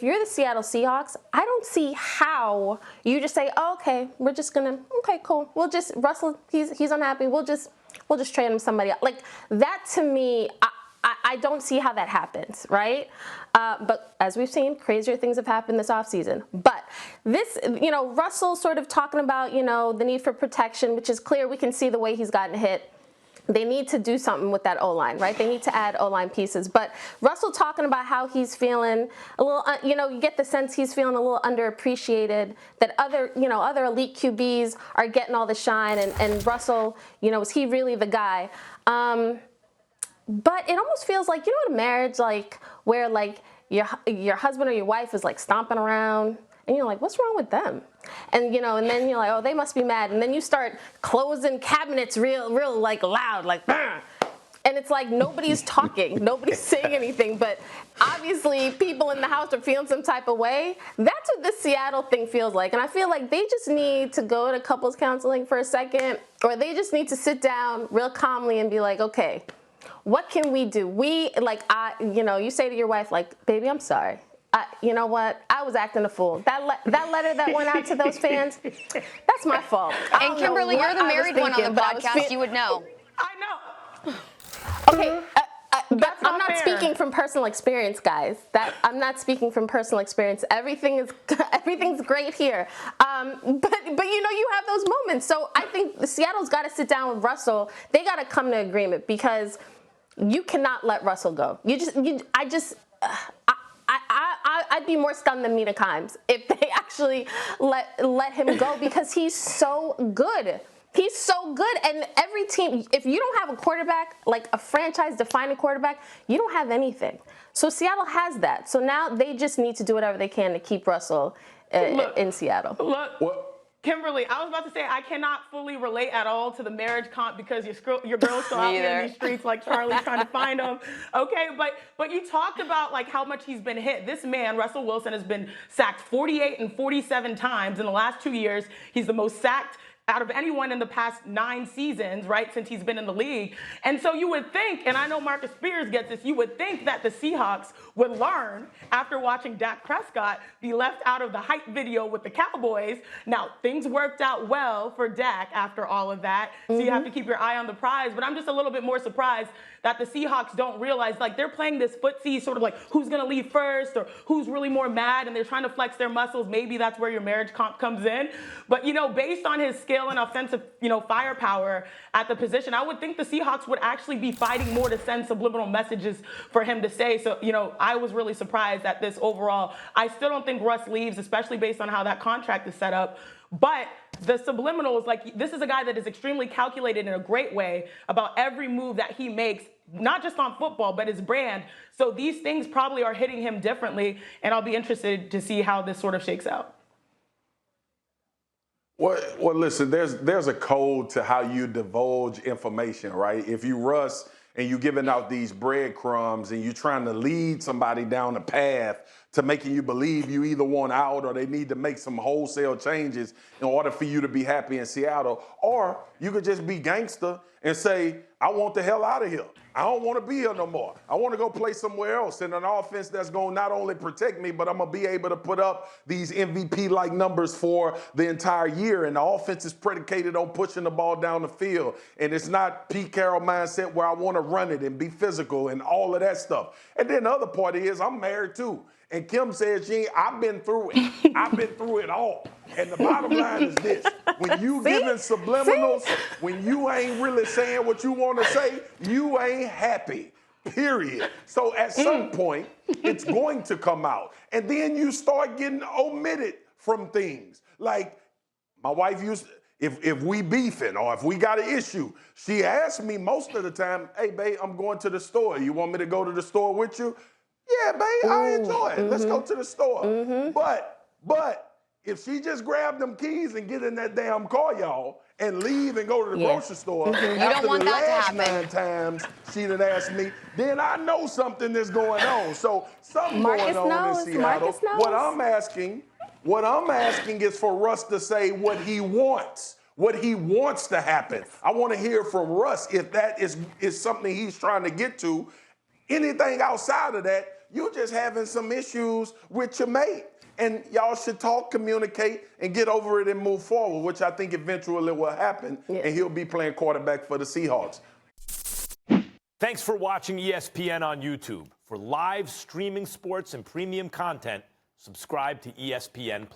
if you're the Seattle Seahawks, I don't see how you just say, oh, okay, we're just gonna, okay, cool. We'll just, Russell, he's unhappy. We'll just trade him somebody else. Like, that to me, I don't see how that happens, right? But as we've seen, crazier things have happened this offseason. But this, Russell sort of talking about, the need for protection, which is clear. We can see the way he's gotten hit. They need to do something with that O-line, right? They need to add O-line pieces. But Russell talking about how he's feeling a little, you get the sense he's feeling a little underappreciated, that other elite QBs are getting all the shine, and Russell, is he really the guy? But it almost feels like, a marriage, like, where, like, your husband or your wife is, like, stomping around, and you're like, what's wrong with them? And, and then you're like, oh, they must be mad. And then you start closing cabinets real, like, loud, like, bah! And it's like nobody's talking, nobody's saying anything, but obviously people in the house are feeling some type of way. That's what this Seattle thing feels like. And I feel like they just need to go to couples counseling for a second, or they just need to sit down real calmly and be like, okay, what can we do? You say to your wife, like, baby, I'm sorry. You know what? I was acting a fool. That letter that went out to those fans, that's my fault. And Kimberly, you're the married one on the podcast. You would know. I know. Okay, but I'm not speaking from personal experience, guys. I'm not speaking from personal experience. Everything's great here. But you have those moments. So I think Seattle's got to sit down with Russell. They got to come to agreement, because you cannot let Russell go. I'd be more stunned than Mina Kimes if they actually let him go, because he's so good. He's so good. And every team, if you don't have a quarterback, like a franchise-defining quarterback, you don't have anything. So Seattle has that. So now they just need to do whatever they can to keep Russell in Seattle. Look. Kimberly, I was about to say I cannot fully relate at all to the marriage comp, because your girl's still out there in these streets like Charlie trying to find him. Okay, but you talked about like how much he's been hit. This man, Russell Wilson, has been sacked 48 and 47 times in the last 2 years. He's the most sacked out of anyone in the past 9 seasons, right, since he's been in the league. And so you would think, and I know Marcus Spears gets this, you would think that the Seahawks would learn after watching Dak Prescott be left out of the hype video with the Cowboys. Now, things worked out well for Dak after all of that, so you have to keep your eye on the prize. But I'm just a little bit more surprised that the Seahawks don't realize, like, they're playing this footsie sort of like who's going to leave first or who's really more mad, and they're trying to flex their muscles. Maybe that's where your marriage comp comes in. But, based on his skill and offensive, firepower at the position, I would think the Seahawks would actually be fighting more to send subliminal messages for him to say. So, I was really surprised at this overall. I still don't think Russ leaves, especially based on how that contract is set up. But the subliminals, like, this is a guy that is extremely calculated in a great way about every move that he makes, not just on football, but his brand. So these things probably are hitting him differently, and I'll be interested to see how this sort of shakes out. Well, listen, there's a code to how you divulge information, right? If you Russ and you're giving out these breadcrumbs and you're trying to lead somebody down a path to making you believe you either want out or they need to make some wholesale changes in order for you to be happy in Seattle, or you could just be gangster and say, I want the hell out of here. I don't want to be here no more. I want to go play somewhere else in an offense that's going to not only protect me, but I'm going to be able to put up these MVP-like numbers for the entire year. And the offense is predicated on pushing the ball down the field. And it's not Pete Carroll mindset where I want to run it and be physical and all of that stuff. And then the other part is I'm married too. And Kim says, I've been through it. I've been through it all. And the bottom line is this. When you giving subliminals, when you ain't really saying what you want to say, you ain't happy, period. So at some point, it's going to come out. And then you start getting omitted from things. Like my wife used to, if we beefing or if we got an issue, she asked me most of the time, hey, babe, I'm going to the store. You want me to go to the store with you? Yeah, babe, I enjoy it. Let's go to the store. But if she just grab them keys and get in that damn car, y'all, and leave and go to the grocery store, after the last 9 times she done asked me, then I know something is going on. So something going on in Seattle. What I'm asking is for Russ to say what he wants to happen. I want to hear from Russ if that is something he's trying to get to. Anything outside of that, You're just having some issues with your mate. And y'all should talk, communicate, and get over it and move forward, which I think eventually will happen. Yeah. And he'll be playing quarterback for the Seahawks. Thanks for watching ESPN on YouTube. For live streaming sports and premium content, subscribe to ESPN+.